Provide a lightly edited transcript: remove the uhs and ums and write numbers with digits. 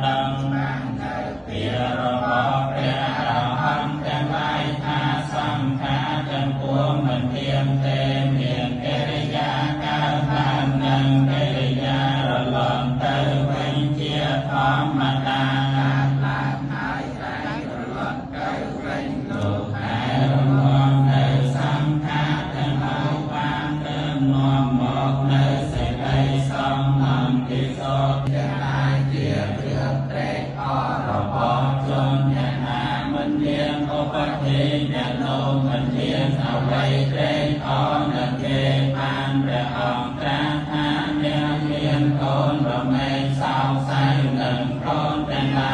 ដឹងពីរបស់ព្រះអរហន្តទាំងឡាយថាសង្ខារទាំងពួងមិនទៀងទេមានកិរិយាកើតឡើងនិងកិរិយារលំទៅវិញជាធម្មតាឡើងហើយតែរលត់ទៅវិញលោកតែរំលងនៅសង្ខារទាំងឡាយបានទៅនាំមកនៅសេចក្តីសំអំពីសូត្រទាំងឡាយជារឿងត្រេកអររបស់ជនអ្នកណាមិនមានឧបទេអ្នកនោះមិនមានអ្វីត្រេកអរនឹងគេបានព្រះអង្គត្រាស់ថាអ្នកមានកូនរមែងសោកសៅនឹងកូនទាំងឡាយ